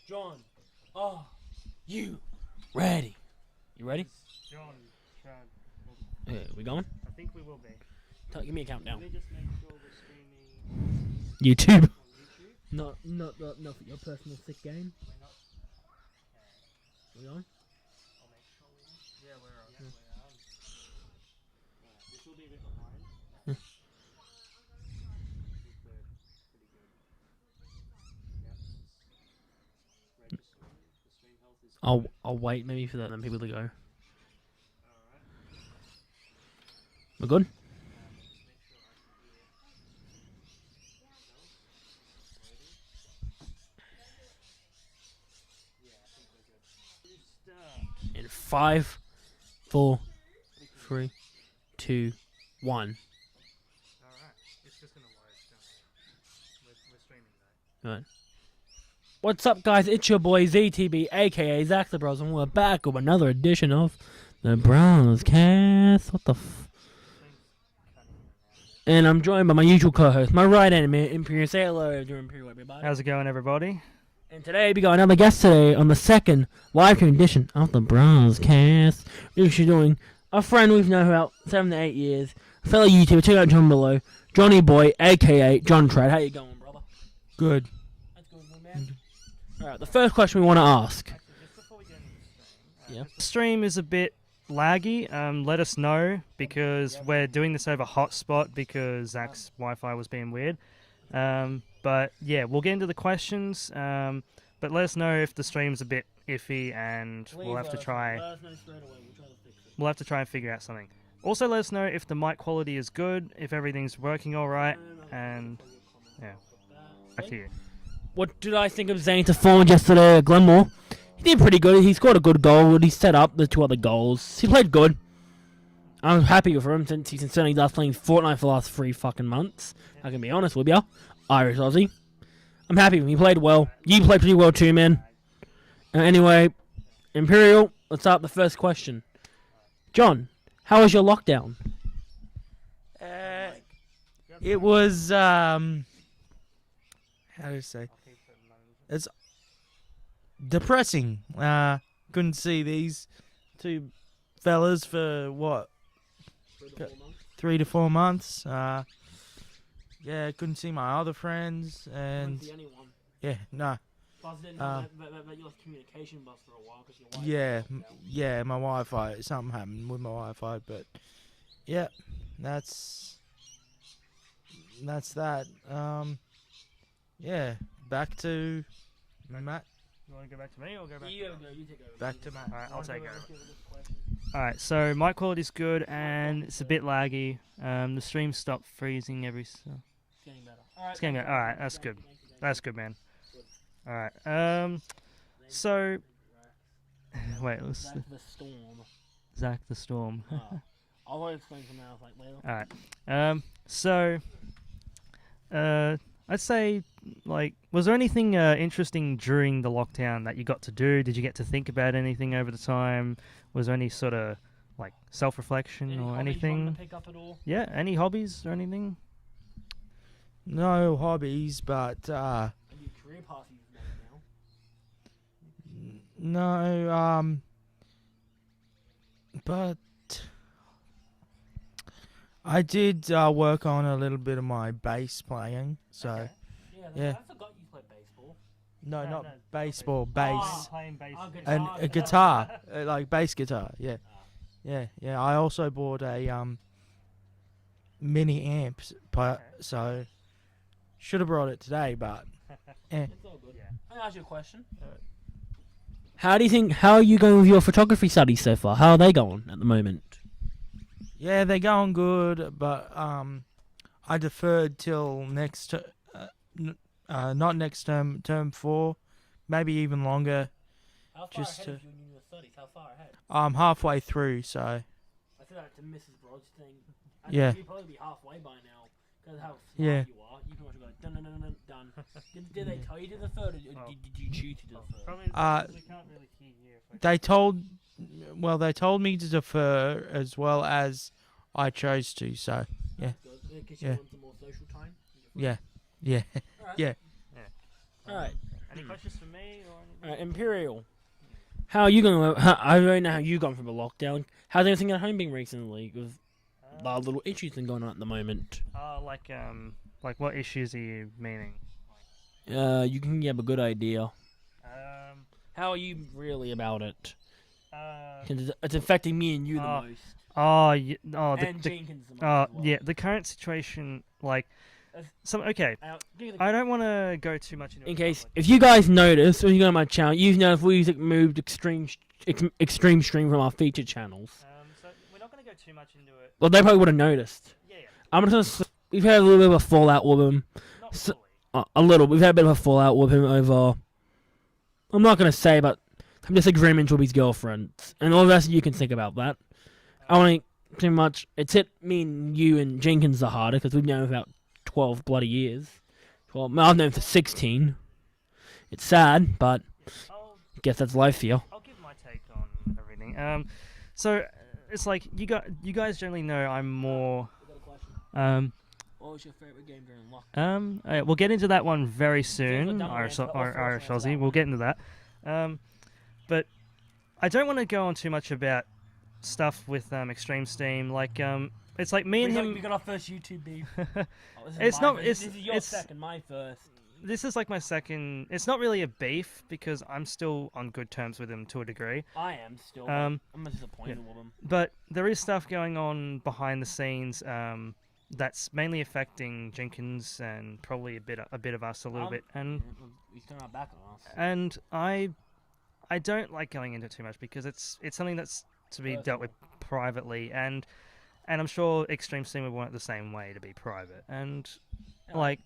John, are you ready? You ready? John, Chad. Yeah, we going? I think we will be. Give me a countdown. Let me just make sure we're streaming YouTube. on YouTube. Not for your personal sick game. We're not. We on? I'll make sure we are. Yeah, we're on. Yeah. We are. This will be a bit behind. This is good. Pretty good. Yep. Registering. The stream health is good. I'll wait maybe for them people to go. Alright. We're good? Just make sure I can hear. Yeah, I think we're good. Start. In 5, 4, 3, 2, 1. Alright. It's just gonna load, don't worry. We're streaming though. Right. What's up, guys? It's your boy ZTB, aka Zach the Bros, and we're back with another edition of the Brozcast. What the And I'm joined by my usual co-host, my right enemy, Empirial. Say hello to Empirial, everybody. How's it going, everybody? And today we got another guest today on the second live stream edition of the Brozcast. We're actually doing a friend we've known for about 7 to 8 years, a fellow YouTuber, check out John below, Johnny Boy, aka John Trad. How you going, brother? Good. That's good, man. Alright, the first question we want to ask. Actually, just before we get into the stream, Yeah. the stream is a bit laggy. Let us know because we're doing this over hotspot because Zach's Wi-Fi was being weird. But yeah, we'll get into the questions. But let us know if the stream's a bit iffy, and we'll have to try. Let us know straight away. We'll try to fix it. We'll have to try and figure out something. Also, let us know if the mic quality is good, if everything's working all right, and yeah, back to you. What did I think of Zane's performance yesterday at Glenmore? He did pretty good. He scored a good goal. He set up the 2 other goals. He played good. I'm happy with him since he's certainly last playing Fortnite for the last 3 fucking months. I can be honest with you. Irish Aussie. I'm happy with him. He played well. You played pretty well too, man. Anyway, Empirial, let's start the first question. John, how was your lockdown? It was how do you say? It's depressing. Couldn't see these 2 fellas for what 3 to 4 months. Yeah, couldn't see my other friends, and yeah, no. You lost communication bus for a while because your Yeah, my Wi-Fi. Something happened with my Wi-Fi, but yeah, that's that. Yeah, back to Matt. You want to go back to me or go back? You take over. Back to Matt. Alright, I'll take over. Alright, so mic quality's good and it's a bit laggy. The stream stopped freezing every. It's getting better. It's getting better. Alright, that's good. That's good, man. Alright. So. Wait, let's. Zach the Storm. Zach the Storm. I'll explain something else later. Alright. So. I'd say, like, was there anything interesting during the lockdown that you got to do? Did you get to think about anything over the time? Was there any sort of, like, self-reflection or anything? To pick up at all? Yeah, any hobbies or anything? No hobbies, but Are you career path no, but I did work on a little bit of my bass playing. So Okay. Yeah. I forgot you played baseball. no, No, not no, baseball, bass. Playing bass. And a guitar, like bass guitar, yeah. Yeah. I also bought a mini amp, so should have brought it today, but It's all good. Yeah. Can I ask you a question? How are you going with your photography studies so far? How are they going at the moment? yeah, they're going good. But I deferred till next, not next term, term 4, maybe even longer. How far Just ahead to- of you in your studies? How far ahead? I'm halfway through, so I said that to Mrs. Broad's thing. I Yeah. think you'd probably be halfway by now. Because how smart Yeah. you are. You can watch go dun. Did they tell you to the third, or Oh. did you choose to do the third? Probably we can't really hear you. they told me to defer as well as I chose to. So yeah. Good. Because Yeah. you want some more social time. yeah. Alright. Yeah. Alright. Any questions for me? Or Imperial. How are you going? I don't know how you gone from the lockdown. How's everything at home been recently? With the little issues been going on at the moment. Like what issues are you meaning? You can have a good idea. Um, How are you really about it? uh, 'Cause it's affecting me and you the Oh, most. the Jenkins the most Oh, as well. yeah, the current situation, like, okay, Give me I don't want to go too much into in it, case, but, if you guys notice, when you go on my channel, you've noticed we've moved extreme stream from our featured channels. so we're not going to go too much into it. Well, they probably would have noticed. Yeah, I'm just gonna. We've had a little bit of a fallout with him. not So- fully. A little. We've had a bit of a fallout with him over. I'm not gonna say, but some disagreements with his girlfriend, and all the rest of you can think about that. I want too much. It's hit me and you and Jenkins the harder because we've known him about 12 bloody years. Well, I've known him for 16. It's sad, but I'll, I guess that's life here. I'll give my take on everything. So it's like you guys generally know I'm more. What was your favorite game during lockdown? We'll get into that one very soon, done Irish with it, but Irish also Aussie. that We'll one. get into that. But I don't want to go on too much about stuff with Extreme Steam. Like it's like me and him. We got our first YouTube beef. It's not- This it's- is your it's- second, my first. This is like my second. It's not really a beef because I'm still on good terms with him to a degree. I am still. but Um, I'm disappointed with him. But there is stuff going on behind the scenes that's mainly affecting Jenkins and probably a bit of us a little bit. And He's turned our back on us. and I don't like going into it too much because it's something that's to be dealt with privately, and I'm sure Extreme Steam would want it the same way to be private. And like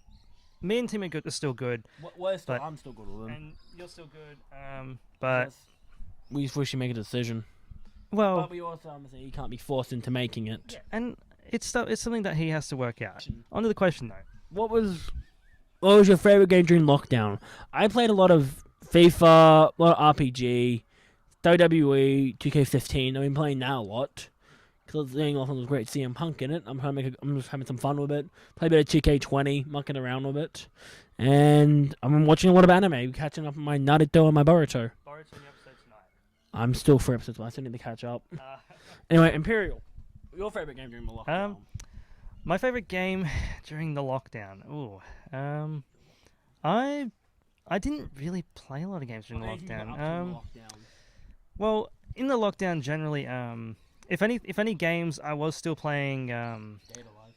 me and Tim are still good, I'm still good with him. and you're still good. But we just wish you make a decision. well, But we also understand he can't be forced into making it. and it's something that he has to work out. On to the question though. What was your favorite game during lockdown? I played a lot of FIFA, a lot of RPG, WWE, 2K15. I've been playing that a lot because seeing lockdown was great. CM Punk in it. I'm just having some fun with it. Play a bit of 2K20, mucking around with it, and I'm watching a lot of anime, catching up on my Naruto and my Boruto. Boruto episode tonight. I'm still 4 episodes, but I still need to catch up. Anyway, Imperial, your favorite game during the lockdown? My favorite game during the lockdown. Ooh, I didn't really play a lot of games during the lockdown. Well, in the lockdown generally, if any games, I was still playing. Data Life.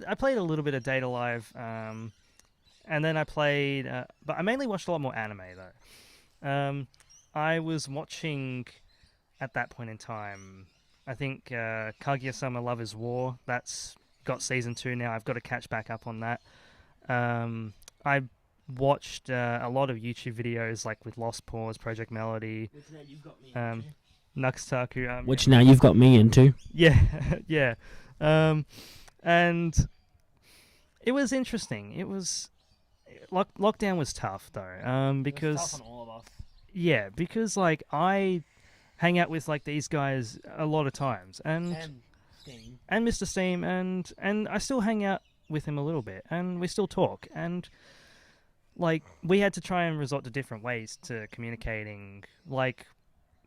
I played a little bit of Data Live, and then I played, but I mainly watched a lot more anime though. I was watching at that point in time. I think Kaguya-sama Love is War. That's got season 2 now. I've got to catch back up on that. I watched a lot of YouTube videos like with Lost Pause, Project Melody, Which now you've got me Nuxtaku. Which now you've got me into. Yeah, yeah. And it was interesting. It was lockdown was tough though. Because It was tough on all of us. yeah, because like I hang out with like these guys a lot of times, and Steam. Mr. Steam, and I still hang out with him a little bit, and we still talk, and like we had to try and resort to different ways to communicating, like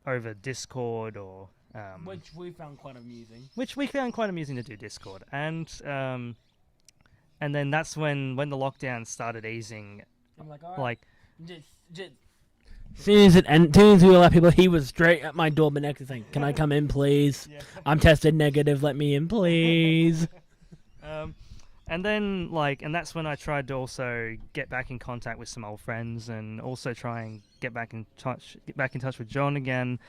over Discord or Which we found quite amusing. which we found quite amusing to do Discord, and then that's when the lockdown started easing, I'm like, alright. like Just. Soon as we let people, he was straight at my door the next thing. Can I come in, please? I'm tested negative. Let me in, please. and then and that's when I tried to also get back in contact with some old friends, and also try and get back in touch with John again,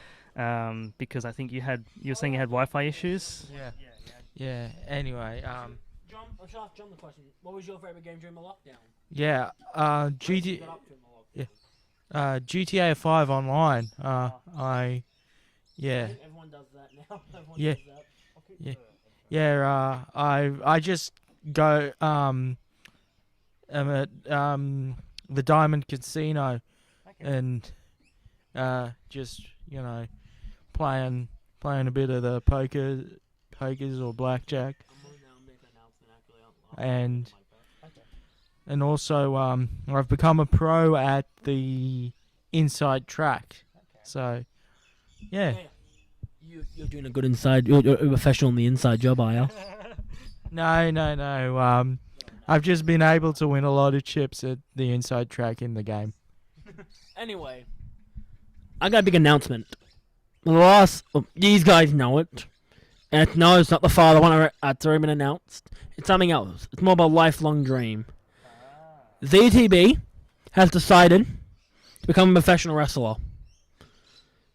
because I think you were saying you had Wi-Fi issues. Yeah. Anyway, John, I should ask John the question. What was your favorite game during the lockdown? yeah. What you got up to in the lockdown? GTA 5 online. I think everyone does that now. Everyone Yeah. does that. Yeah. Yeah. I just go I'm at the Diamond Casino and just playing a bit of the pokers or blackjack. And and also I've become a pro at the inside track. So, yeah. You're doing a good inside. You're a professional in the inside job, are you? No. I've just been able to win a lot of chips at the inside track in the game. Anyway, I got a big announcement. These guys know it. And no, it's not the father one that's already been announced. It's something else. It's more of a lifelong dream. ZTB has decided to become a professional wrestler.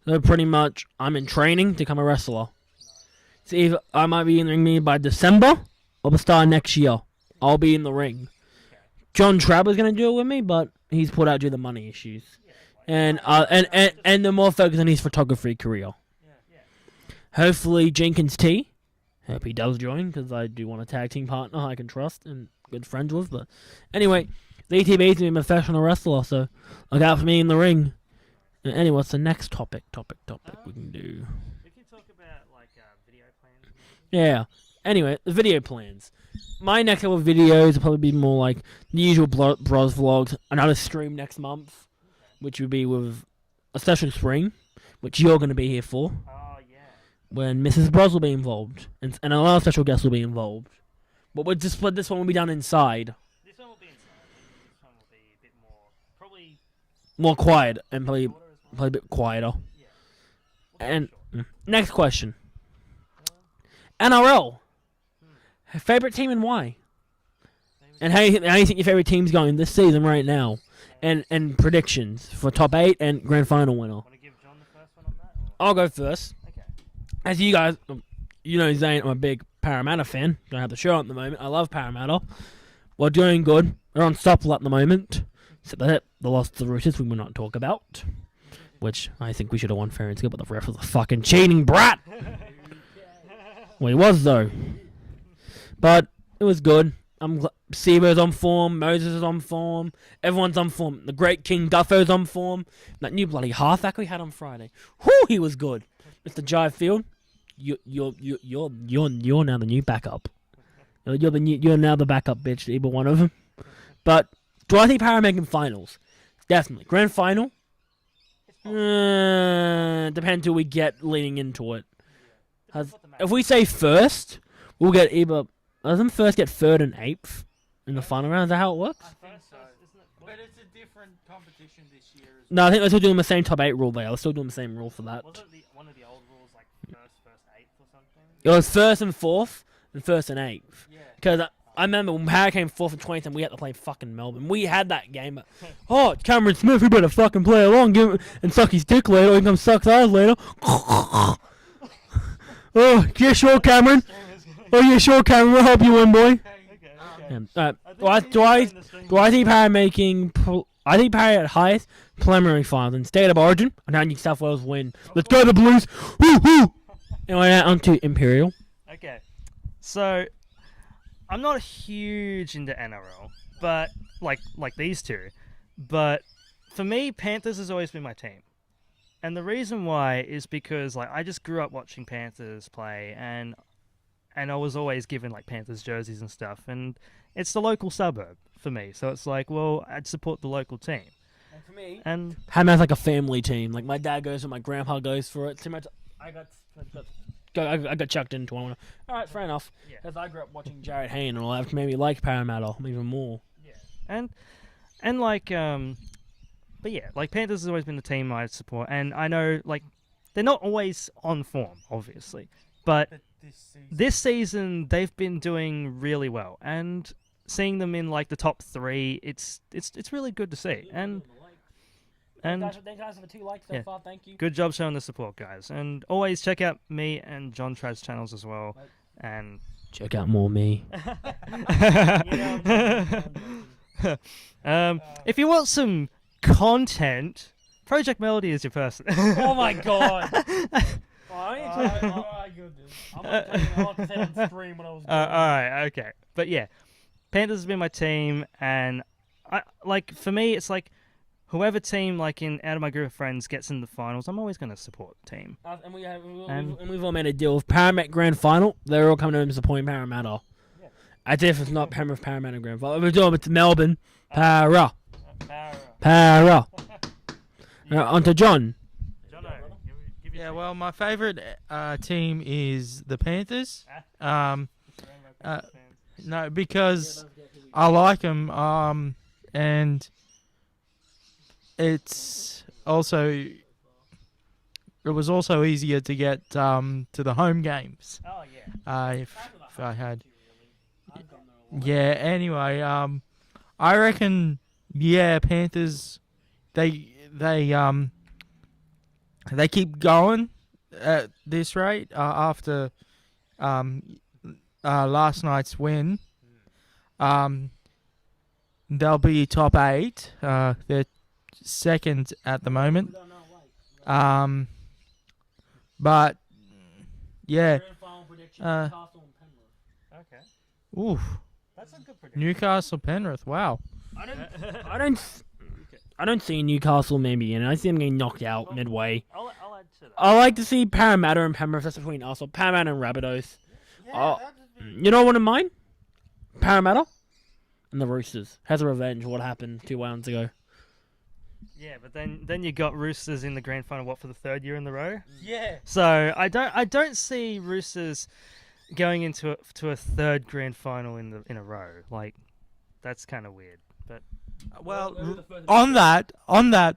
So pretty much, I'm in training to become a wrestler. So either I might be in the ring by December or the start of next year. I'll be in the ring. John Trabb was going to do it with me, but he's pulled out due to money issues. And the more focus on his photography career. Hopefully Jenkins T. Hope he does join, because I do want a tag team partner I can trust and good friends with. But anyway, the ETB is going to be a professional wrestler, so look out for me in the ring. Anyway, what's the next topic we can do? We can talk about video plans. Yeah. Anyway, the video plans. My next couple of videos will probably be more like the usual Bros vlogs. Another stream next month, which would be with a special spring, which you're going to be here for. Oh, yeah. When Mrs. Bros will be involved, and a lot of special guests will be involved. But this one will be done inside. This one will be inside. This one will be a bit more, probably More quiet, and probably a bit quieter. Yeah. And next question. NRL. Favorite team and why? And how do you think your favorite team's going this season right now? And predictions for top 8 and grand final winner. Want to give John the first one on that? I'll go first. Okay. As you guys, Zane, I'm a big Parramatta fan. Don't have the shirt on at the moment. I love Parramatta. We're doing good. They're unstoppable at the moment. Except that the loss to the Roosters we will not talk about. Which I think we should have won fair and square, but the ref was a fucking cheating brat! Well, he was, though. But it was good. Seaver's on form. Moses is on form. Everyone's on form. The great King Guffo's on form. That new bloody halfback we had on Friday. Whoo, he was good. Mr. Jive Field, you're now the new backup. You're now the backup bitch to either one of them. But do I think Para making finals? Definitely. Grand final? Depends who we get leading into it. If we say first, we'll get either. Doesn't first get third and eighth in the final round? Is that how it works? I think so. But it's a different competition this year. No, I think they're still doing the same top 8 rule there. They're still doing the same rule for that. Wasn't one of the old rules like first, eighth or something? It was first and fourth, and first and eighth. Yeah. Because I remember when Para came fourth and 20th, and we had to play fucking Melbourne. We had that game, but it's Cameron Smith. We better fucking play along, and suck his dick later, or he can come suck ours later. Oh, yeah, sure, Cameron. Oh, yeah, sure, Cameron. We'll help you win, boy. Okay. Do I think Para making? I think Para at highest preliminary finals in State of Origin. And now New South Wales win. Let's go the Blues. Woo woo. Anyway, now on to Imperial. Okay. So, I'm not huge into NRL, but like these two. But for me, Panthers has always been my team. And the reason why is because I just grew up watching Panthers play, and I was always given Panthers jerseys and stuff, and it's the local suburb for me. So it's I'd support the local team. And for me, and Hammer's like a family team. Like my dad goes for it, my grandpa goes for it. Too much. I got chucked into one. All right, fair enough. Yeah. Because I grew up watching Jared Hayne, and all that made me like Parramatta even more. Yeah. But yeah, Panthers has always been the team I support, and I know they're not always on form, obviously, but this season they've been doing really well, and seeing them in the top 3, it's really good to see. And Thanks guys for the 2 likes so far. Thank you. Good job showing the support, guys, and always check out me and John Trad's channels as well, and check out more me. If you want some content, Project Melody is your person. Oh my god. I'm gonna say on stream when I was alright, okay. But yeah, Panthers has been my team, and for me it's whoever team out of my group of friends gets in the finals, I'm always gonna support the team. And we've all made a deal with Parramatta Grand Final. They're all coming over and supporting Parramatta. Yeah. As if it's not Penrith Parramatta Grand Final. We're doing it's Melbourne. Para. On to John. Yeah, well, my favourite team is the Panthers. No, because I like them, and it was also easier to get to the home games. Oh yeah. If I had. Yeah. Anyway, I reckon. Yeah, Panthers. They keep going at this rate after last night's win. They'll be top 8. They're second at the moment. But yeah. Okay. Oof. That's a good prediction. Newcastle Penrith. Wow. I don't see Newcastle maybe, and I see them getting knocked out midway. I'll add to that. I like to see Parramatta and Penrith. That's between us, or Parramatta and Rabbitohs. You know what in mind? Parramatta and the Roosters. Has a revenge. What happened 2 rounds ago? Yeah, but then you got Roosters in the grand final. For the 3rd year in the row? Yeah. So I don't see Roosters going into a 3rd grand final in a row. Like, that's kind of weird. But Well, on that,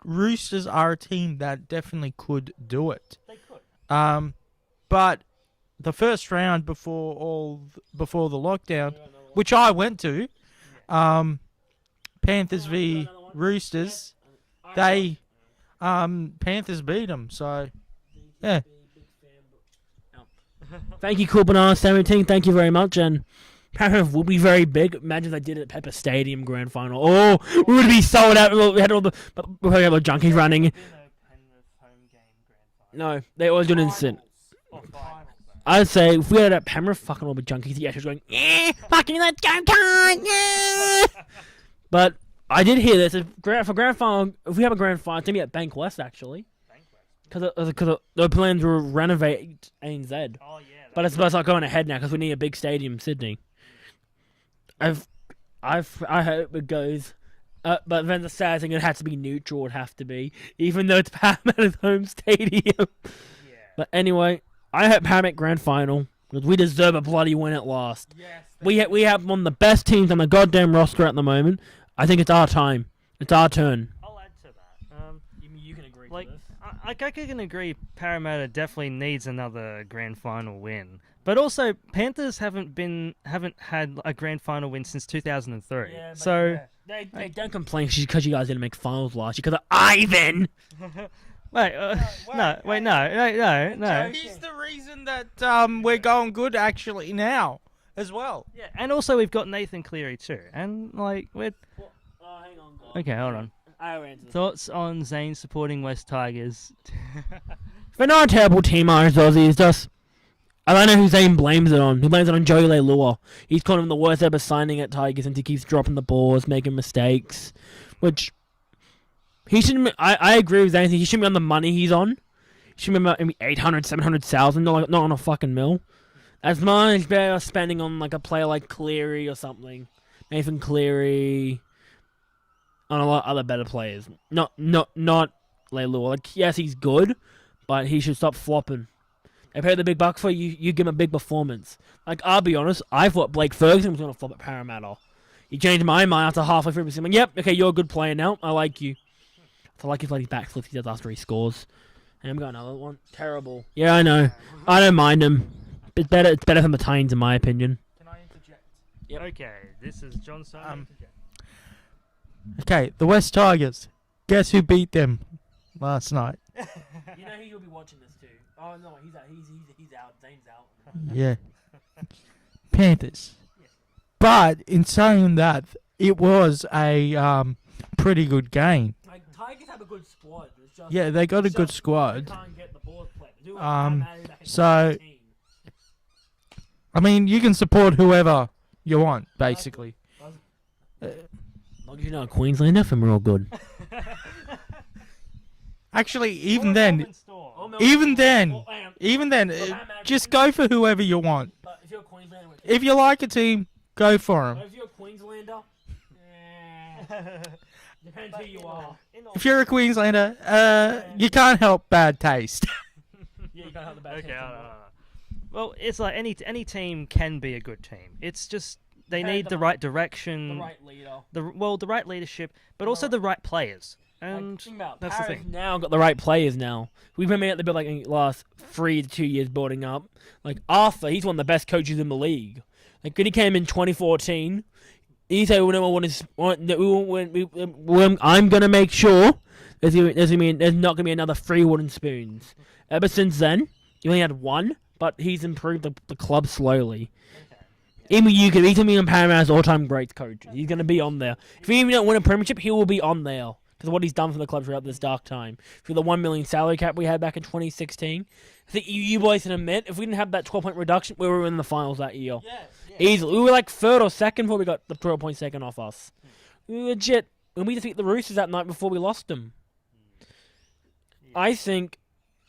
Roosters are a team that definitely could do it. they could. But the first round before the lockdown, which I went to, Panthers v Roosters, they Panthers beat them. So yeah. Thank you, Cool Banana 17. Thank you very much. And Penrith will be very big. Imagine if they did it at Pepper Stadium Grand Final. Oh, we would be sold out. We had all the junkies running. No, they always do it in Sin. I'd say if we had it at Penrith, fucking all the junkies, the Ashes going, yeah, fucking let's go, con, yeah. But I did hear this. For Grand Final, if we have a Grand Final, it's going to be at Bank West, actually. Because the plans were renovate ANZ. Oh, yeah. But it's not going ahead now because we need a big stadium in Sydney. I hope it goes. But then the sad thing, it has to be neutral. It would have to be, even though it's Parramatta's home stadium. Yeah. But anyway, I hope Parramatta Grand Final because we deserve a bloody win at last. Yes, We have one of the best teams on the goddamn roster at the moment. I think it's our time. It's our turn. I'll add to that. You can agree Like, I can agree Parramatta definitely needs another grand final win. But also, Panthers haven't had a grand final win since 2003. Yeah, but so They don't complain because you guys didn't make finals last year because of Ivan. wait, no. He's the reason that we're going good actually now as well. Yeah, and also we've got Nathan Cleary too, and like we're Hang on, guys. okay. Hold on. I'll answer this. Thoughts on Zane supporting West Tigers? They're not a terrible team, Irish Aussies. Just I don't know who Zane blames it on. He blames it on Joey Leilua. He's called him the worst ever signing at Tigers, and he keeps dropping the balls, making mistakes, which he shouldn't. I agree with Zane. He shouldn't be on the money he's on. He should be about maybe 800, 700,000, not on a fucking mill. As much better spending on like a player like Cleary or something, Nathan Cleary, on a lot of other better players. Not Leilua. Like yes, he's good, but he should stop flopping. They pay the big buck for you. You give him a big performance. Like I'll be honest, I thought Blake Ferguson was gonna flop at Parramatta. He changed my mind after halfway through. He's like, yep, okay, you're a good player now. I like you. So I like his bloody backflips he does after he scores. And I'm got another one. Terrible. Yeah, I know. I don't mind him. It's better than the Titans in my opinion. Can I interject? Yep. Okay, this is John Simon. Okay, the West Tigers. Guess who beat them last night? You know who you'll be watching this too. Oh no, he's out. He's out. Zane's out. Yeah. Panthers. But in saying that, it was a pretty good game. Like Tigers have a good squad. It's just, Yeah, they got a it's good just squad. They can't get the ball played. Do it so- 2019. I mean, you can support whoever you want, basically. As long as you're not a Queenslander, then we're all good. Actually, even then, just go for whoever you want. But if you're a Queenslander, If you like a team, Go for him. If you're a Queenslander, depends who you are. If you're a Queenslander, you can't help bad taste. Yeah, you can't have the bad Okay, taste I in don't your mouth. know. Well, it's like any team can be a good team. It's just they Depends need the on right direction, The right leader. the right leadership, but The also right- the right players. Like, And think about that's the Paris thing. now got the right players now. We've been at the build like in the last 3 to 2 years building up. Like Arthur, he's one of the best coaches in the league. Like when he came in 2014, he said, I'm gonna make sure there's not gonna be another 3 wooden spoons. Ever since then, he only had 1, but he's improved the club slowly. Even you could, he's gonna be on Paramount's all-time greats coach. He's gonna be on there. If he even don't win a premiership, he will be on there because of what he's done for the club throughout this dark time. For the 1 million salary cap we had back in 2016, I think you boys can admit if we didn't have that 12-point reduction, we were in the finals that year. Easily, we were like 3rd or 2nd before we got the 12-point second off us. We were legit when we defeated the Roosters that night before we lost them. I think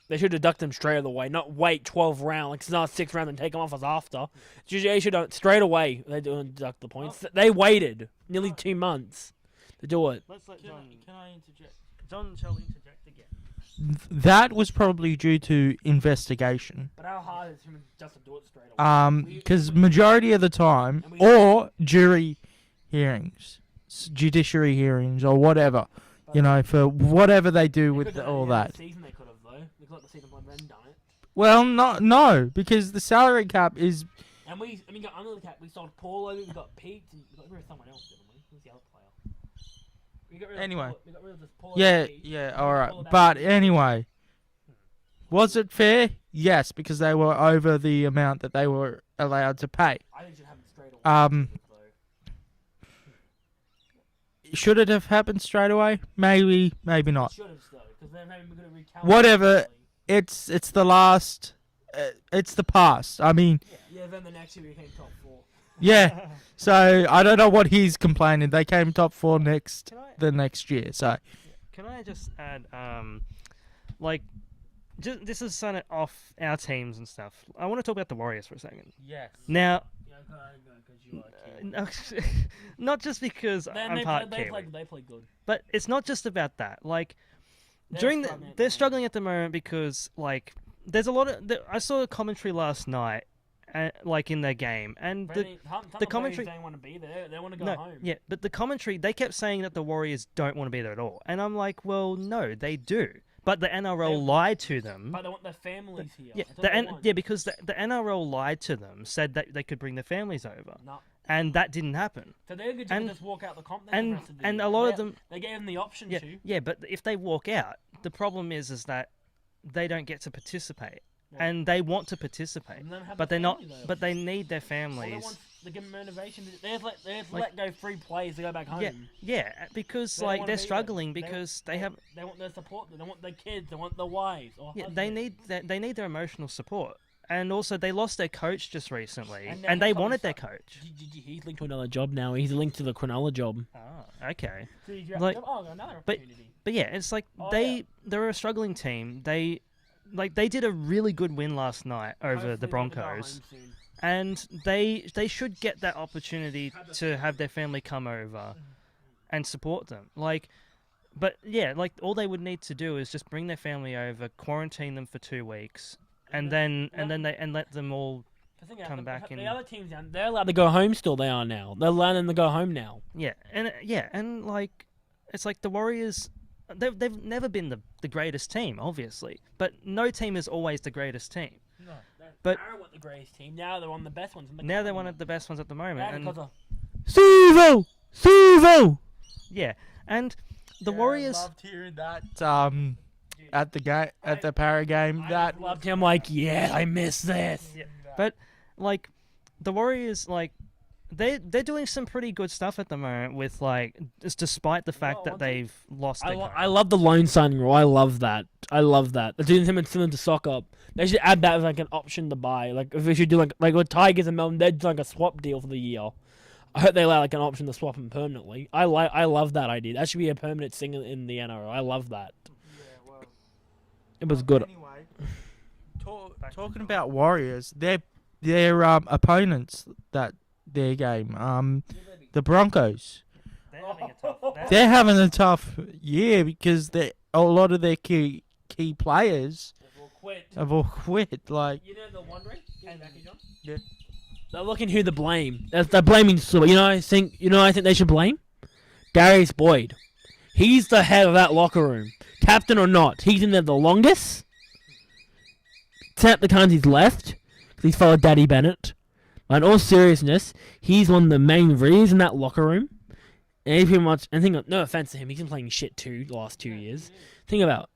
they should deduct them straight away, not wait 12 rounds, like it's not 6 round and take them off us after. They should straight away. They do deduct the points. They waited nearly 2 months to do it. Let's let John. Can I interject? John shall interject again. That was probably due to investigation. But how hard is it just to do it straight away? Because majority of the time, or jury hearings, judiciary hearings, or whatever, you know, for whatever they do with all that. Season they could have though. They could let the season play then done it. Well, no, because the salary cap is. And we got under the cap. We sold Paulo. We got Pete. And we got rid of someone else, didn't we? Who's the other player? We got rid of Anyway. We got rid of this Paulo. Yeah, alright. But anyway, was it fair? Yes, because they were over the amount that they were allowed to pay. I think it should happen straight away. Should it have happened straight away? Maybe not. Should have though, because then maybe we're gonna recount. Whatever. It's the last. It's the past. I mean, Yeah. Then the next year we came top 4. yeah. So I don't know what he's complaining. They came top 4 the next year. So Can I just add, like, this is kind of off our teams and stuff. I want to talk about the Warriors for a second. yes. Now, Yeah, because you are Kiwi. not just because I'm part Kiwi, They play good. but it's not just about that. Like, They're they're struggling at the moment because, like, there's a lot of. I saw a commentary last night, like in their game, and the commentary don't want to be there. They want to go no, home. yeah, but the commentary they kept saying that the Warriors don't want to be there at all, and I'm like, well, no, they do. But the NRL lied to them. But they want their families here. Yeah, That's what they want. because the NRL lied to them, said that they could bring their families over, No. and that didn't happen. So they're good and- to just walk out the comp. Then And the rest of the and year. a lot of them, They gave them the option yeah, to. yeah. But if they walk out, the problem is that they don't get to participate, Yeah. and they want to participate, And then have but the they're not. family there. But they need their All they families. want, they give them motivation. They have Like- let go 3 players to go back home. Yeah, yeah, because They don't like wanna they're be there. struggling because they have. They want their support. They want their kids. They want their wives. Or Yeah, husbands. they need their emotional support, and also they lost their coach just recently, And and they're they probably wanted their start- coach. He's linked to another job now. He's linked to the Cronulla job. Oh, okay. Like, Like- another but- opportunity. But yeah, it's like Oh, they're a struggling team. They did a really good win last night over Hopefully the they'll go Broncos, home soon. and they should get that opportunity to have their family come over and support them. Like, but yeah, like all they would need to do is just bring their family over, quarantine them for 2 weeks, and then let them all. come back the in- other teams down, they're allowed to go home still. They are now. They're allowed them to go home now. Yeah, and like it's like the Warriors. They've never been the greatest team, obviously, but no team is always the greatest team. No, But- they weren't the greatest team. Now they're one of the best ones. In the Now they're country. one of the best ones at the moment, Yeah, and because of Suvo. yeah, and the Yeah, Warriors. I loved hearing that. At the game, at the Para game, I that loved him. Like, yeah, I miss this. Yeah, but like the Warriors, like they're doing some pretty good stuff at the moment with like despite the fact that one thing- they've lost. Their coach. I love the loan signing rule. I love that. They're doing him similar to soccer. They should add that as like an option to buy. Like if they should do like with Tigers and Melbourne, they'd do like a swap deal for the year. I hope they allow like an option to swap him permanently. I love that idea. That should be a permanent thing in the NRL. I love that. It was good. Anyway, talking about Warriors, their opponents that their game. The Broncos. They're having a tough. They're having a tough year because a lot of their key players have all quit. Like, You know they're wondering. Yeah. They're looking who to blame. They're blaming. So I think they should blame Darius Boyd. He's the head of that locker room, captain or not. He's in there the longest. Except the times he's left, because he's followed Daddy Bennett. But in all seriousness, he's one of the main reasons in that locker room. And he pretty much, no offense to him, he's been playing shit too the last 2 years. Think about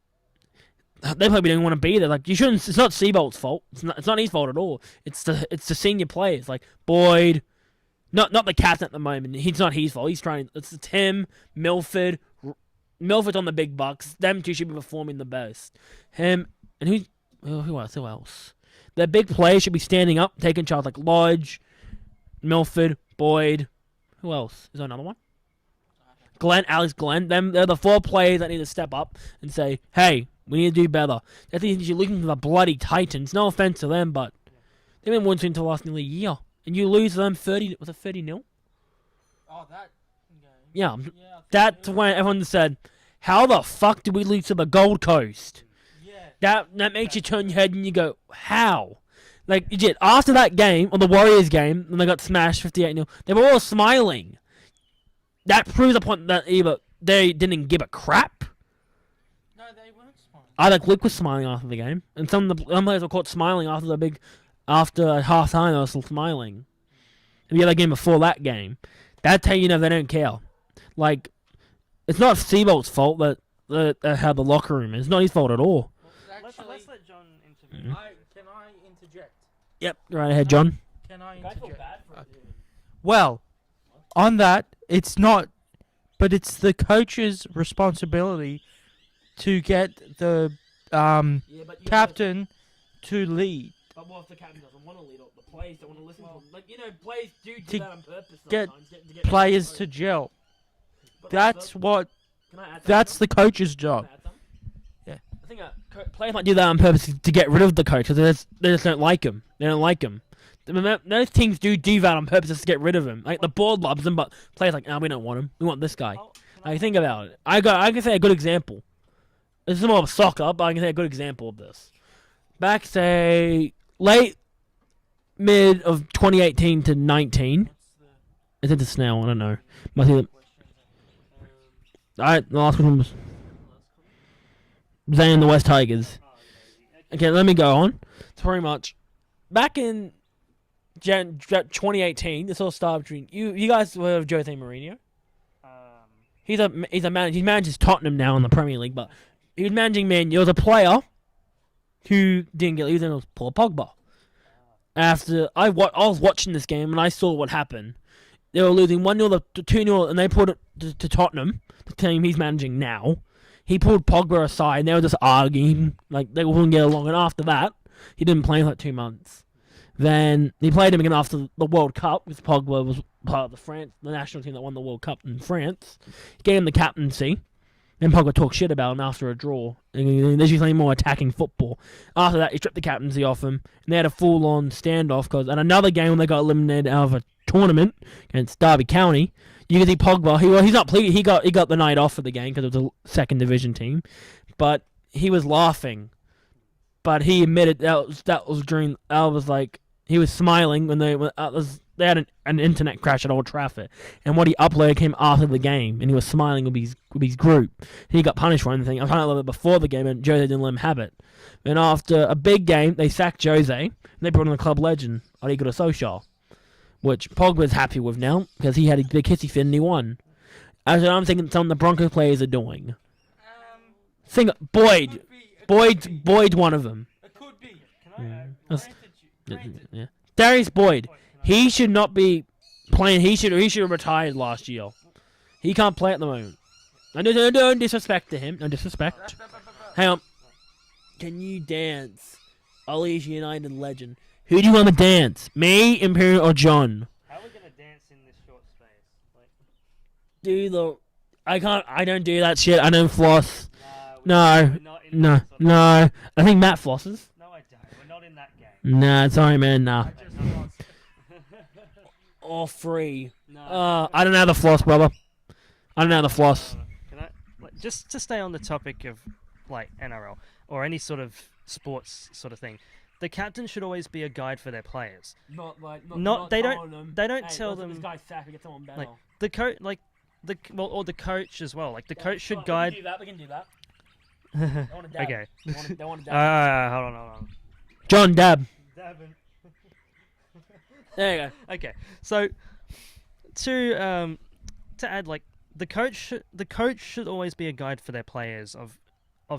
they probably don't want to be there. Like, you shouldn't. It's not Seabolt's fault. It's not his fault at all. It's the senior players like Boyd, not the captain at the moment. He's not his fault. He's trying. It's Tim, Milford. Milford's on the big bucks. Them two should be performing the best. Him and who else? Who else? The big players should be standing up, taking charge, like Lodge, Milford, Boyd. Who else? Is there another one? Alex Glenn. They're the 4 players that need to step up and say, "Hey, we need to do better." I think you're looking for the bloody Titans. No offense to them, but they've been winning until last nearly a year, and you lose them 30. Was it 30-0? oh, that game. Yeah, that's when everyone said, "How the fuck did we lose to the Gold Coast?" Yeah. That makes you turn your head and you go, "How?" Like, legit, after that game, or the Warriors game, when they got smashed 58-0, they were all smiling. That proves the point that either they didn't give a crap. No, they weren't smiling. Like Luke was smiling after the game, and some players were caught smiling after half time. They were still smiling. And the other game before that game, that's how you know they don't care. Like, it's not Seabolt's fault that how the locker room is. It's not his fault at all. Let's let John interview. Can I interject? Yep, right ahead, John. Can I interject? Well, on that, it's not, but it's the coach's responsibility to get the captain to lead. But what if the captain doesn't want to lead? The players don't want to listen to him. Like, players do To that on purpose get sometimes. To get Players to gel. But That's what. Can I add That's something? the coach's job. Can I add something? Yeah. I think players might do that on purpose to get rid of the coach because they just don't like him. They don't like him. Those teams do that on purpose just to get rid of him. Like, the board loves him, but players like, we don't want him. We want this guy. Like, think about it. I can say a good example. This is more of soccer, but I can say a good example of this. Back, say, mid of 2018 to 19. Is it the snail? I don't know. Alright, the last one was Zane and the West Tigers. Okay, let me go on. It's pretty much back in 2018. This all started between you guys heard of Jose Mourinho? He's a manager. He manages Tottenham now in the Premier League, but he was managing Man. There was a player who didn't get used, and it was Paul Pogba. After I was watching this game and I saw what happened. They were losing 1-0 to 2-0, and they pulled it to Tottenham, the team he's managing now. He pulled Pogba aside, and they were just arguing, like they wouldn't get along. And after that, he didn't play for like 2 months. Then he played him again after the World Cup, because Pogba was part of the national team that won the World Cup in France. He gave him the captaincy. Then Pogba talked shit about him after a draw. And there's usually more attacking football. After that, he stripped the captaincy off him, and they had a full-on standoff. Because at another game when they got eliminated out of a tournament against Derby County, you can see Pogba. He's not pleading. He got the night off for the game because it was a second division team, but he was laughing. But he admitted that was during. I was like, he was smiling when they had an internet crash at Old Trafford, and what he uploaded came after the game, and he was smiling with his group. He got punished for anything. I found out a little bit before the game, and Jose didn't let him have it. And after a big game, they sacked Jose, and they brought in the club legend, Arrigo de Social, which Pogba's happy with now, because he had a big hissy fit and he won. As I'm thinking some of the Broncos players are doing. Boyd's one of them. It could be. Yeah. Darius Boyd, he should not be playing. He should have retired last year. He can't play at the moment. No disrespect to him. No disrespect. Hang on. Can you dance? Ollie's United legend. Who do you want to dance? Me, Empirial, or John? How are we gonna dance in this short space? I can't. I don't do that shit. I don't floss. We're not in that sort of- No. I think Matt flosses. No, I don't. We're not in that game. Nah, sorry, man. Nah. or free. No. I don't know how to floss, brother. I don't know how to floss. Can I, just to stay on the topic of like NRL or any sort of sports sort of thing, the captain should always be a guide for their players. They don't tell them. This guy's sack. We get someone better. Like the coach, or the coach as well. Like the coach should guide. We can do that. They want to dab. Okay. They want to dab. Hold on. John Dab. Dabbing. There you go. Okay, so to add, like the coach should always be a guide for their players of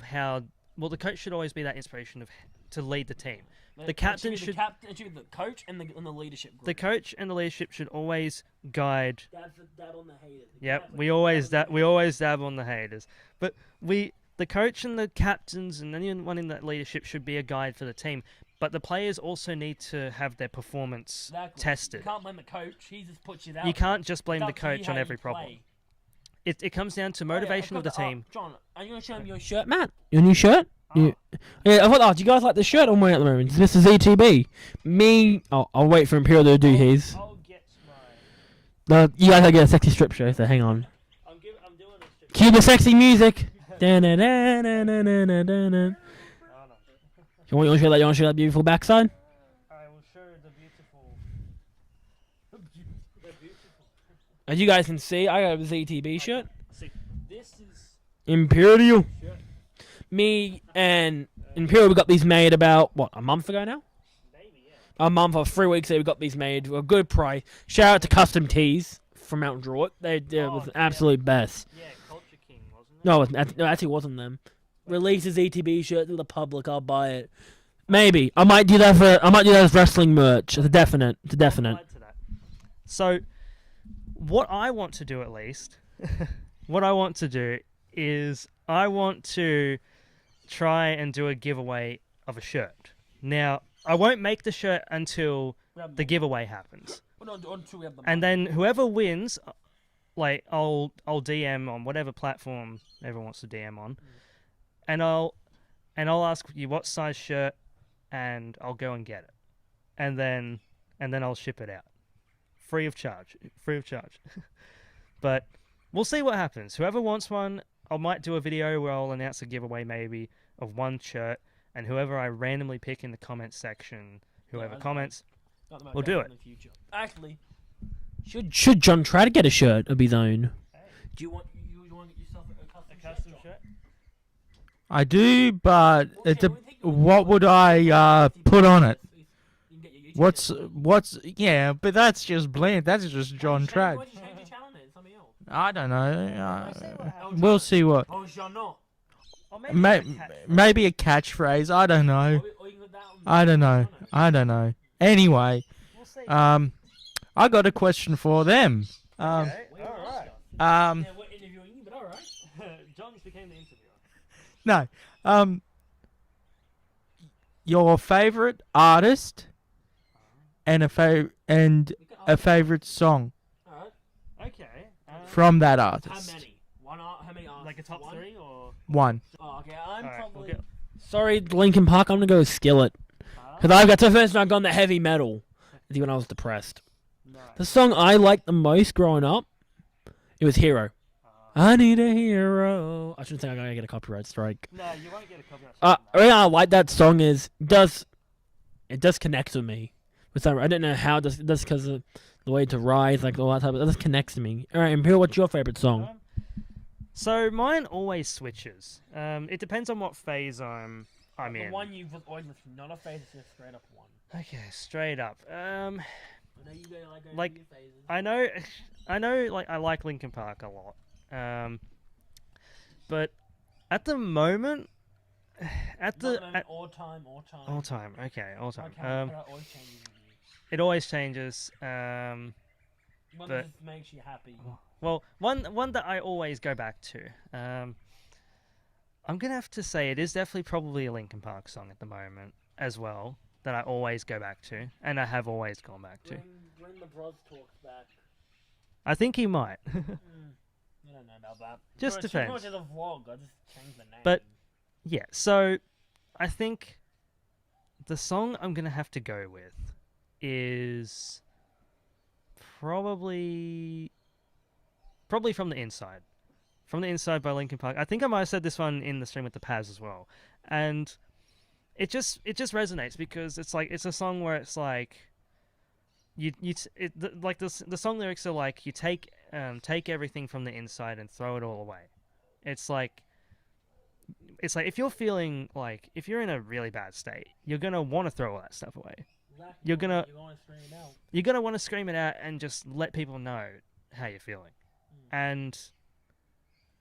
how. Well, the coach should always be that inspiration to lead the team. The captain should. The coach and the leadership group. The coach and the leadership should always guide. Dab on the haters. Yep, we always dab on the haters, but the coach and the captains and anyone in that leadership should be a guide for the team. But the players also need to have their performance tested. You can't blame the coach. He just puts you out. You can't just blame the coach on every problem. It comes down to motivation of the team. John, are you going to show him your shirt, Matt? Your new shirt? Yeah, I thought, do you guys like the shirt I'm wearing at the moment? This is ZTB. Me, I'll wait for Empirial to do his. I'll get mine. You guys gotta get a sexy strip show, so hang on. I'm doing a strip. Cue the sexy music. You want to show that beautiful backside? I will show the beautiful. As you guys can see, I got a ZTB shirt. See, this is Empirial. shirt. Me and Empirial, we got these made about, what, a month ago now? Maybe, yeah. A month or 3 weeks ago, we got these made. A good price. Shout out to Custom Tees from Mount Druitt. They was the absolute best. Yeah, Culture King, wasn't it? No, it actually wasn't them. Release a ZTB shirt to the public. I'll buy it. Maybe I might do that as wrestling merch. It's a definite. To that. So, what I want to do at least, is I want to try and do a giveaway of a shirt. Now, I won't make the shirt until the giveaway happens, and then whoever wins, like I'll DM on whatever platform everyone wants to DM on. And I'll ask you what size shirt, and I'll go and get it, and then I'll ship it out, free of charge. But we'll see what happens. Whoever wants one, I might do a video where I'll announce a giveaway maybe of one shirt, and whoever I randomly pick in the comments section, whoever comments, we'll do it. Actually, should John try to get a shirt of his own? Hey. Do you want to get yourself a Custom shirt? I do, but what would I put on it? What's yeah? But that's just bland. That's just John Trad. I don't know. We'll see what. Maybe a catchphrase. I don't know. I don't know. Anyway, I got a question for them. Okay, all right. We're interviewing you, but all right. John just became the interviewer. No. Your favorite artist and a favorite song Okay. from that How artist. many? How many artists? Like a top 3 or? One. Oh, okay. I'm Alright, probably. we'll get- Sorry, Linkin Park. I'm gonna go with Skillet because I've got the first time I've gone the heavy metal. I think when I was depressed. No. The song I liked the most growing up, it was Hero. I need a hero. I shouldn't say I'm gonna get a copyright strike. No, you won't get a copyright. The reason I like that song is it does connect with me. With some, I don't know how it does because of the way to rise, like all that type. It just connects to me. All right, Imperial, what's your favorite song? So mine always switches. It depends on what phase I'm in. The one you've always listened, not a phase, it's just straight up one. Okay, straight up. I know you go Like, your phases. I know, like I like Linkin Park a lot. But at the moment, all time. all time. Okay, all time. Okay, always changes with you. It always changes. One But- that just makes you happy. Well, one that I always go back to. I'm gonna have to say it is definitely probably a Linkin Park song at the moment as well that I always go back to, and I have always gone back to. When the Broz talks back. I think he might. I don't know about that. Just Too depends. much of the vlog. I just changed the name. But- Yeah, so I think the song I'm gonna have to go with is probably From the Inside. From the Inside by Linkin Park. I think I might have said this one in the stream with the Paz as well. And it just resonates because it's a song where it's like the song lyrics are like you take everything from the inside and throw it all away. It's like if you're feeling like if you're in a really bad state, you're gonna want to throw all that stuff away. Exactly. You're gonna scream it out. You're gonna want to scream it out and just let people know how you're feeling. And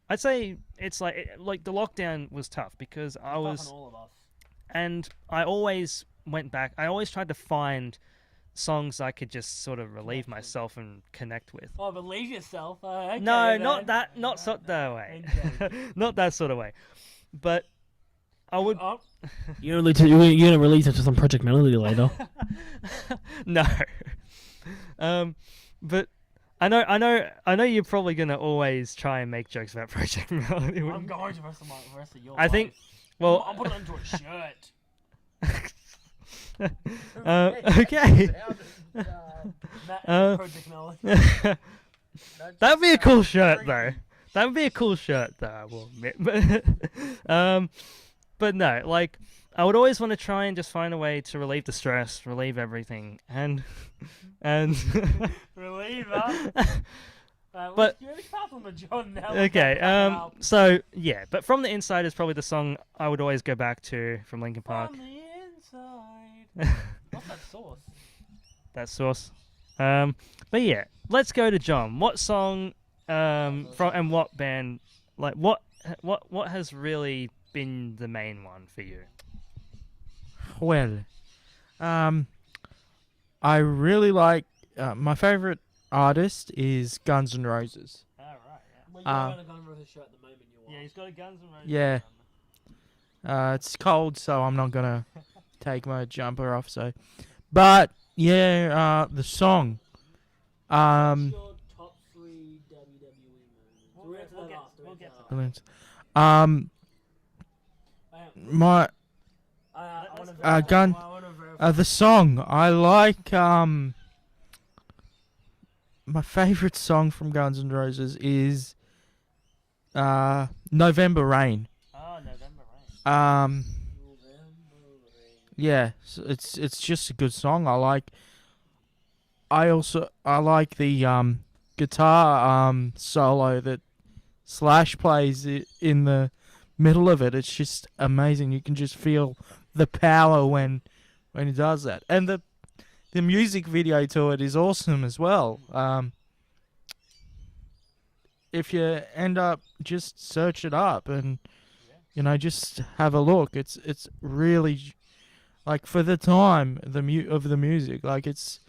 I'd say it's like the lockdown was tough because I was, all of us. and I always went back. I always tried to find songs I could just sort of relieve myself and connect with. Oh, relieve yourself. Okay, No, then. not that that way. Okay. Not that sort of way. But I would. Oh. You're gonna release it to some Project Melody later. No. But I know you're probably gonna always try and make jokes about Project Melody. I'm going to the rest of your I life. think. Well, I'll put it onto a shirt. Okay. Project Melody. That'd be a cool shirt, though. That would be a cool shirt, though. I will admit. But no, like I would always want to try and just find a way to relieve the stress, relieve everything, and Relieve, huh? But you're really fast on the John now. okay. So yeah, but From the Inside is probably the song I would always go back to from Linkin Park. From the inside. What's that sauce? That source. But yeah, let's go to John. What song from and what band? Like what has really been the main one for you? Well, I really like my favorite artist is Guns N' Roses. All right. Well, you're wearing a Guns N' Roses shirt at the moment. You want. Yeah, he's got a Guns N' Roses. Yeah. It's cold, so I'm not gonna take my jumper off. So, but yeah, the song. What's your top 3 WWE moments? We'll get to that. Brilliant. The song I like. My favorite song from Guns N' Roses is November Rain. Oh, November Rain. Yeah, so it's just a good song. I like the guitar solo that Slash plays in the middle of it. It's just amazing. You can just feel the power when he does that. And the music video to it is awesome as well. If you end up, just search it up and just have a look. It's really, like, for the time of the music, like it's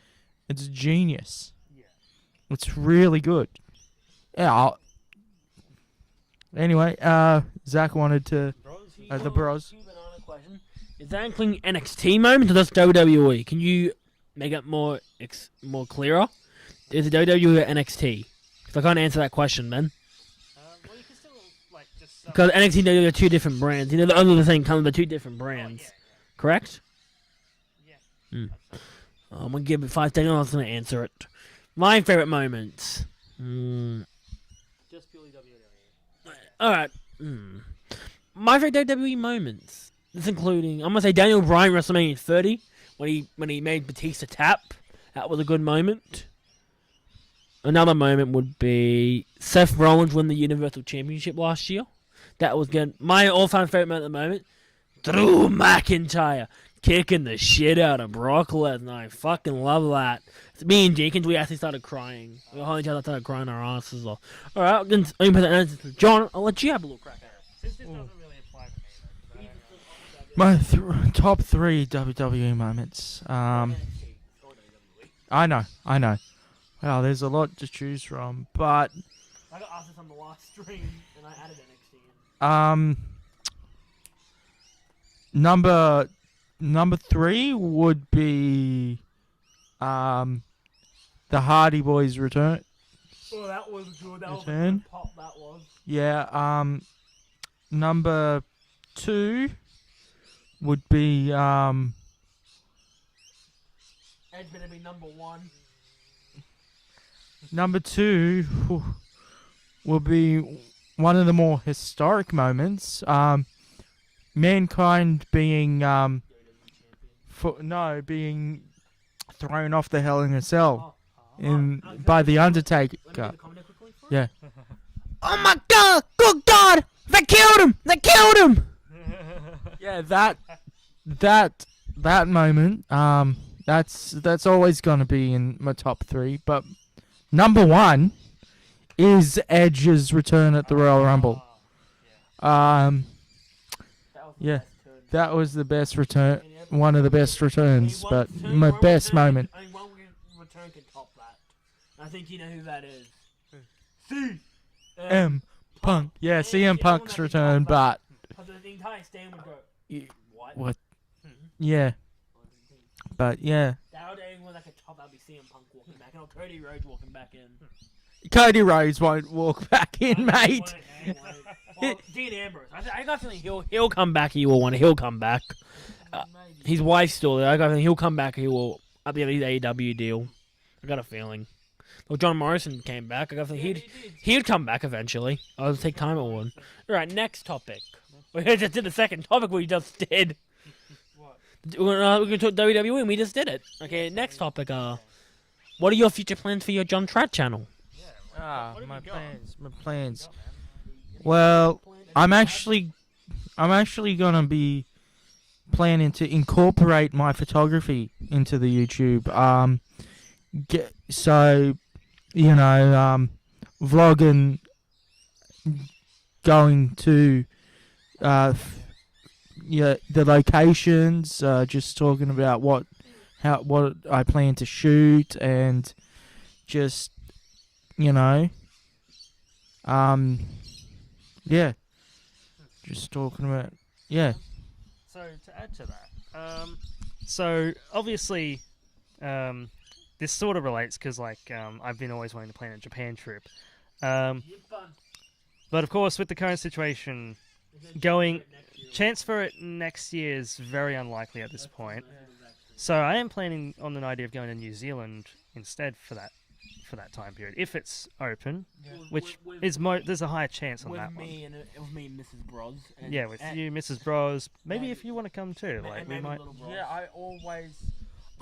genius. Yeah. It's really good. Yeah. Anyway, Zach wanted to the Bros. Question. Is that including NXT moments or just WWE? Can you make it more clearer? Is it WWE or NXT? Because I can't answer that question, man. Well, you can still just. Because NXT and WWE are two different brands. They're under the same company, but two different brands. Correct? Yeah. I'm gonna give it 5 seconds. I was gonna answer it. My favorite moments. Just purely WWE. All right. My favorite WWE moments. This including, I'm gonna say Daniel Bryan WrestleMania 30 when he made Batista tap. That was a good moment. Another moment would be Seth Rollins win the Universal Championship last year. That was good. My all-time favorite moment at the moment. Drew McIntyre kicking the shit out of Brock Lesnar. I fucking love that. Me and Jenkins, we actually started crying. We all each other started crying our asses off. Alright, I'm going to put the answer to John. I'll let you have a little crack at it. Since this doesn't really apply to me, My top 3 WWE moments. I know. Wow, there's a lot to choose from, but I got asked this on the last stream, and I added NXT in. Number 3 would be the Hardy Boys return. Oh, that was good. That was a Return. good pop, that was. Yeah. Number 2 would be Ed's gonna be number 1. Number 2 will be one of the more historic moments. Mankind being being thrown off the Hell in a Cell by the Undertaker. Yeah. Oh my God! Good God! They killed him! They killed him! Yeah, that moment. That's always gonna be in my top 3. But number 1 is Edge's return at the Royal Rumble. Yeah, that was the best return, one of the best returns, but my best moment. Only one return can top that. I think you know who that is. CM Punk. Yeah, CM Punk's return, but The entire stand would go, what? what? Yeah, but yeah, That would anyone that could top that would be CM Punk walking back in, or Cody Rhodes walking back in. Cody Rhodes won't walk back in, mate. Well, Dean Ambrose. I got a feeling he'll come back. He will want. He'll come back. His wife's still there. I got a feeling he'll come back. He will at the end of his AEW deal. I got a feeling. Well, John Morrison came back. I got a feeling he'd come back eventually. I'll take time it would. All right, next topic. We just did the second topic we just did. What? We're going to talk WWE and we just did it. Okay, next topic. What are your future plans for your John Tratt channel? My plans. Well, I'm actually gonna be planning to incorporate my photography into the YouTube. Vlogging, going to the locations, just talking about what I plan to shoot, and just yeah, just talking about So to add to that, so obviously, this sort of relates because I've been always wanting to plan a Japan trip, but of course with the current situation, chance for it next year is very unlikely at this point. So I am planning on an idea of going to New Zealand instead for that time period, if it's open, which is there's a higher chance on that one. With me and Mrs. Bros. Yeah, with you, Mrs. Bros. Maybe if you want to come too, we might. Yeah,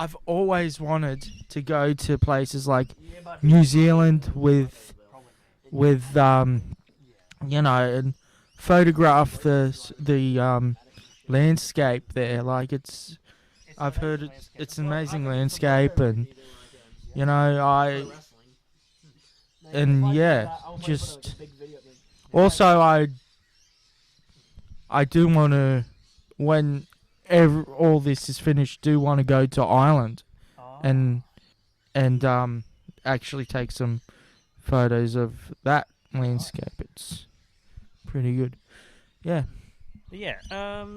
I've always wanted to go to places like New Zealand with and photograph the landscape there. Like I've heard it's an amazing landscape, and just also I do want to, when all this is finished, do want to go to Ireland and actually take some photos of that landscape. It's pretty good. Yeah.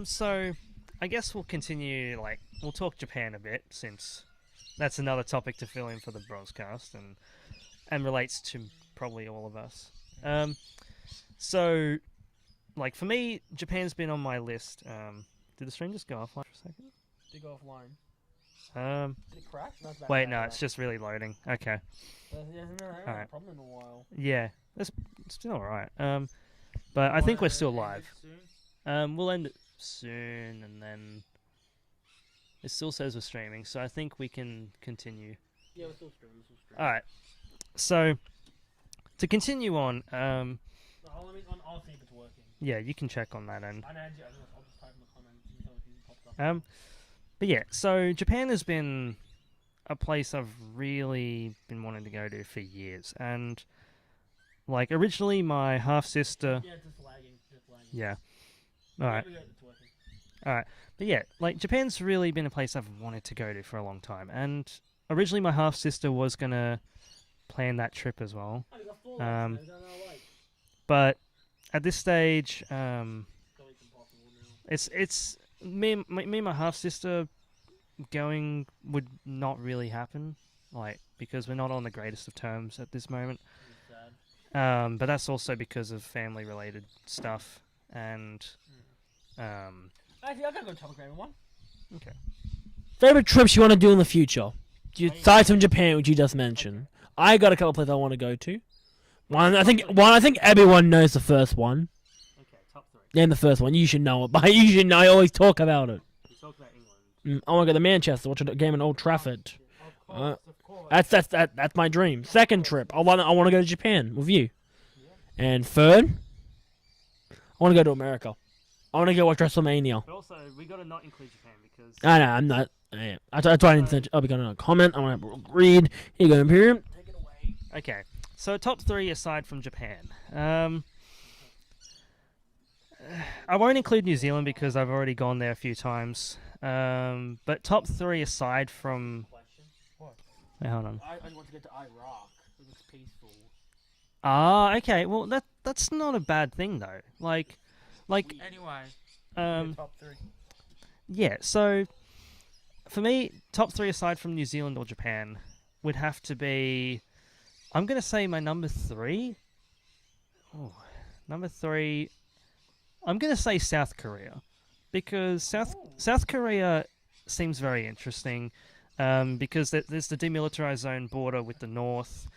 So I guess we'll continue. We'll talk Japan a bit, since that's another topic to fill in for the Brozcast and relates to probably all of us. So, for me, Japan's been on my list. Did the stream just go offline for a second? Did it go offline? Did it crash? Wait, no, it's just really loading. Okay. Alright. Problem in a while. Yeah, it's still alright. But I think we're still live. We'll end it soon, and then it still says we're streaming, so I think we can continue. Yeah, we're still streaming. Alright. So, to continue on, I'll see if it's working. yeah, you can check on that end. I'll just type in the comments and tell if it pops up. But yeah, so Japan has been a place I've really been wanting to go to for years, and originally my half sister. Yeah, it's just lagging. Yeah. All right. It's working. All right. But yeah, Japan's really been a place I've wanted to go to for a long time, and originally my half sister was gonna plan that trip as well. Oh, you got 4 likes, But at this stage, It's impossible now. it's me and my half sister going would not really happen, because we're not on the greatest of terms at this moment. It's sad. But that's also because of family related stuff, and Actually, I got a good topic for everyone. Okay. Favorite trips you want to do in the future? Aside from Japan, which you just mentioned. I got a couple places I want to go to. One, I think everyone knows the first one. Okay, top 3. Yeah, the first one. You should know it, but you should know. I always talk about it. We talk about England. I want to go to Manchester, watch a game in Old Trafford. Of course. That's my dream. Second trip, I want to go to Japan with you. And third, I want to go to America. I want to go watch WrestleMania. But also, we got to not include Japan because... I know, I'm not. I tried to. I'll be going to comment. I want to read. Here you go, Empirial. Take it away. Okay, so top 3 aside from Japan. I won't include New Zealand because I've already gone there a few times. But top 3 aside from... Wait, hold on. I want to go to Iraq. It looks peaceful. Ah, okay. Well, that's not a bad thing though. Like, Anyway, um, top 3. yeah. So, for me, top 3 aside from New Zealand or Japan would have to be. I'm gonna say my number 3. Oh, number 3. I'm gonna say South Korea, because South Korea seems very interesting. Because there's the demilitarized zone border with the north.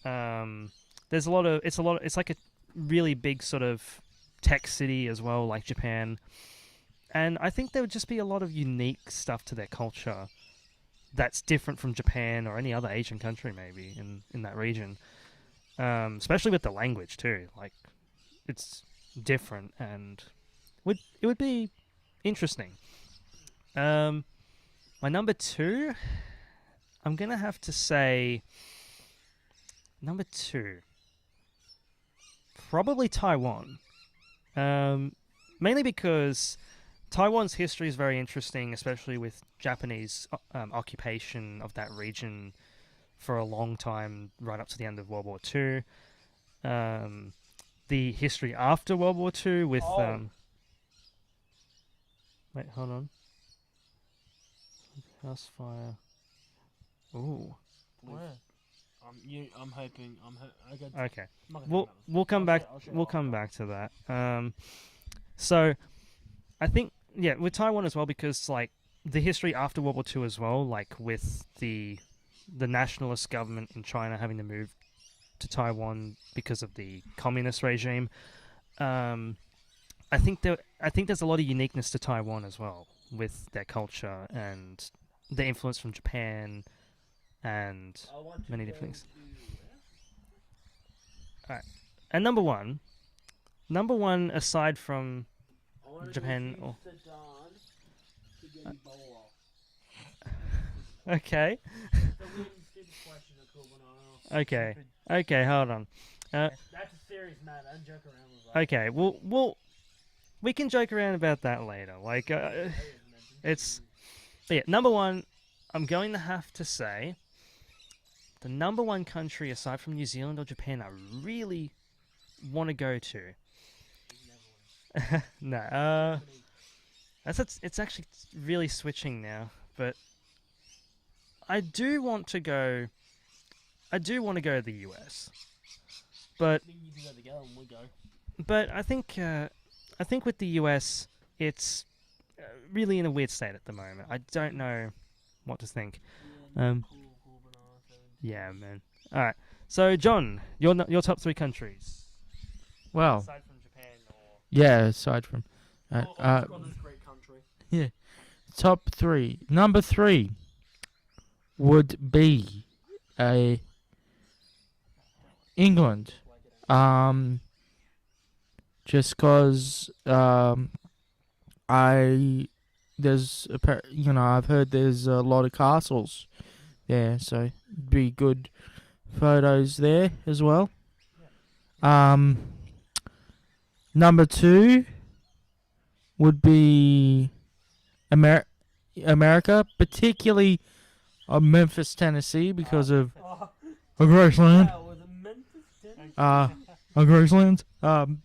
There's it's like a really big sort of tech city as well, like Japan. And I think there would just be a lot of unique stuff to their culture that's different from Japan or any other Asian country maybe in that region. Especially with the language too. Like, it's different and it would be interesting. My number 2, I'm going to have to say, number 2, probably Taiwan. Mainly because Taiwan's history is very interesting, especially with Japanese occupation of that region for a long time, right up to the end of World War II. The history after World War II with... wait, hold on. House fire. Ooh. Where? I'm hoping. Okay. We'll come back. We'll come back to that. So, I think with Taiwan as well, because like the history after World War II as well, like with the nationalist government in China having to move to Taiwan because of the communist regime. I think there's a lot of uniqueness to Taiwan as well with their culture and the influence from Japan and many different things. Alright. And number one aside from Japan or okay. Okay, hold on. That's a serious matter. I don't joke around with that. Okay, we can joke around about that later. Like, but yeah, number 1, I'm going to have to say the number 1 country aside from New Zealand or Japan I really want to go to. No, it's actually really switching now, but I do want to go to the US. But I think with the US, it's really in a weird state at the moment. I don't know what to think. Yeah, man. All right. So, John, your top 3 countries. Well, Aside from Japan or... yeah, aside from... Scotland's a great country. Yeah. Top 3. Number 3 would be England. Just cause I've heard there's a lot of castles there, so it'd be good photos there as well. Number 2 would be America, particularly Memphis, Tennessee, because of Graceland. Graceland.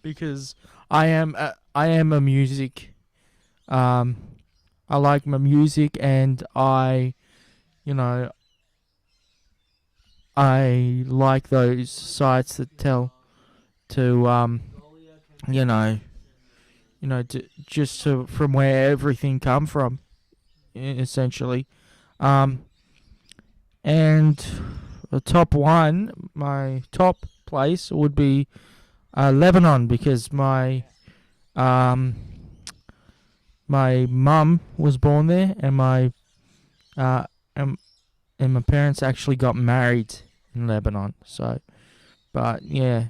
Because I am a music. I like my music, and I like those sites that tell to from where everything come from, essentially. And a top one, my top place would be Lebanon, because my mum was born there, and my parents actually got married in Lebanon. So, but yeah,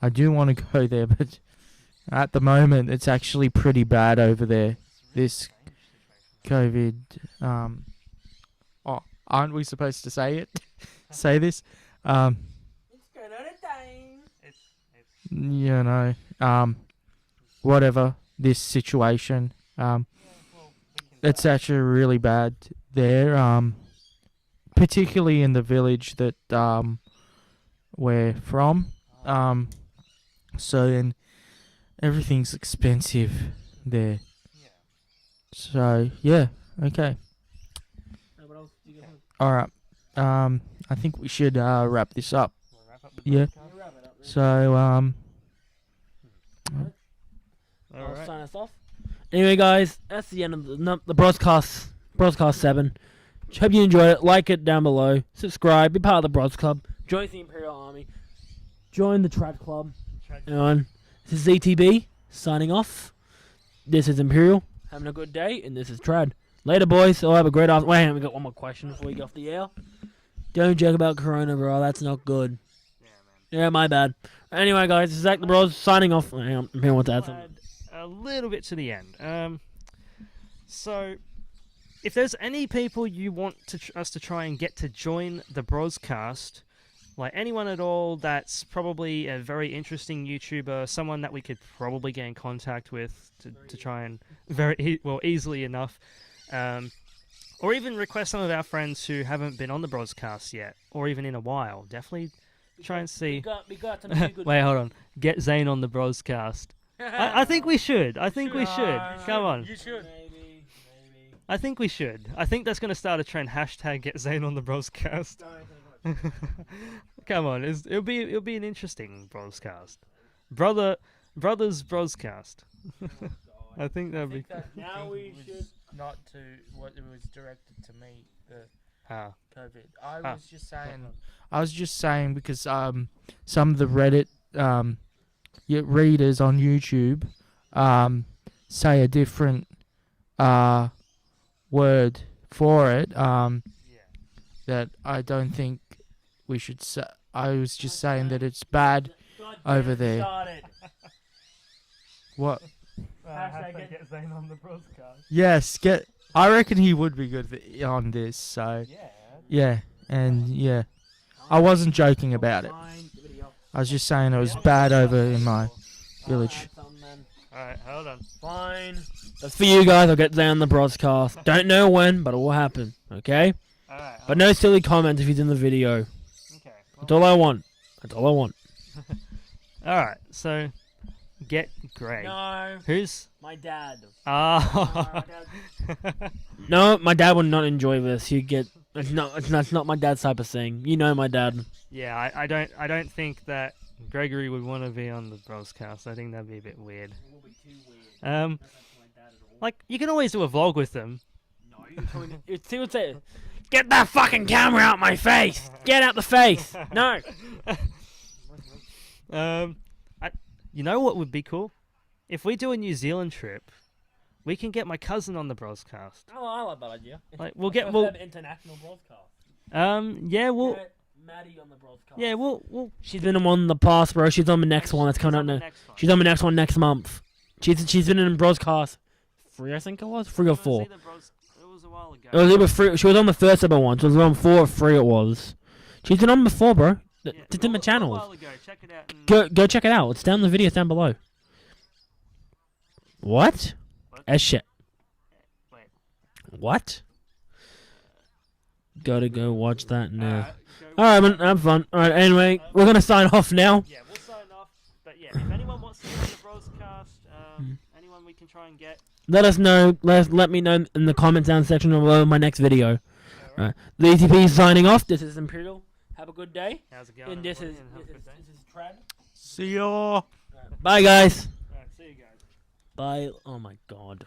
I do want to go there, but at the moment it's actually pretty bad over there. This COVID. Aren't we supposed to say it? Say this? You know, whatever, this situation. It's actually really bad there. Particularly in the village that we're from. So then everything's expensive there. So yeah, okay. All right. I think we should wrap this up. Yeah. So I'll sign us off. Anyway, guys, that's the end of the broadcast. Broadcast 7. Hope you enjoyed it. Like it down below. Subscribe. Be part of the Brods Club. Join the Imperial Army. Join the Trad Club. And this is ZTB signing off. This is Imperial having a good day, and this is Trad. Later, boys. I'll have a great afternoon. Wait, hang on, we got one more question before we get off the air. Don't joke about Corona, bro. That's not good. Yeah, my bad. Anyway, guys, this is Zach the Bros signing off. Hang on, Imperial wants to add something. A little bit to the end. So, if there's any people you want us to try and get to join the Brozcast, like anyone at all that's probably a very interesting YouTuber, someone that we could probably get in contact with to try and easily enough, or even request some of our friends who haven't been on the Brozcast yet, or even in a while. Definitely try and see. We got some good Wait, hold on. Get Zane on the Brozcast. I think we should. I think we should. Come on. You should. Maybe. I think we should. I think that's going to start a trend. Hashtag Get Zane on the Brozcast. Come on. It'll be an interesting Brozcast. Brothers Brozcast. I think that'd be. Now we should. Not to what it was directed to me. The COVID. I was just saying because some of the Reddit readers on YouTube say a different word for it that I don't think we should say. I was just saying that it's bad over there. What? Get Zane on the Brozcast. Yes, I reckon he would be good on this. So yeah, and yeah, I wasn't joking about it. I was just saying it was bad over in my village. Alright, hold on. Fine. That's for you guys. I'll get Zane on the broadcast. Don't know when, but it will happen. Okay? Alright. But no silly comments if he's in the video. Okay. That's all I want. That's all I want. Alright, so get Greg. No. Who's? My dad. Ah. No, my dad would not enjoy this. He'd get. It's not my dad's type of thing. You know my dad. Yeah, I don't think that Gregory would want to be on the Brozcast. I think that'd be a bit weird. It will be too weird. Like you can always do a vlog with them. No, see what's it? Get that fucking camera out my face! Get out the face! No. You know what would be cool? If we do a New Zealand trip, we can get my cousin on the Brozcast. Oh, I like that idea. Like we'll have international broadcast. Yeah, we'll. Get Maddie on the broadcast. Yeah, we'll. She's been on one in the past, bro. She's on the next one that's coming out now. She's on the next one next month. She's been in broadcast 3, I think it was 3 or 4. It was a while ago. It was either 3. She was on the first ever one. She was on 4 or 3. It was. She's been on before, bro. It's in my channels. A while ago. Check it out. Go check it out. It's down in the videos down below. What? As shit. Wait. What? Gotta go watch that now. Alright, man, have fun. Alright, anyway, we're gonna sign off now. Yeah, we'll sign off. But yeah, if anyone wants to be on the Brozcast, anyone we can try and get. Let us know. Let me know in the comment down section of my next video. Alright. The ETP is signing off. This is Imperial. Have a good day. How's it going? And this is Trad. See ya. Bye, guys. Alright, see you guys. Bye. Oh my god.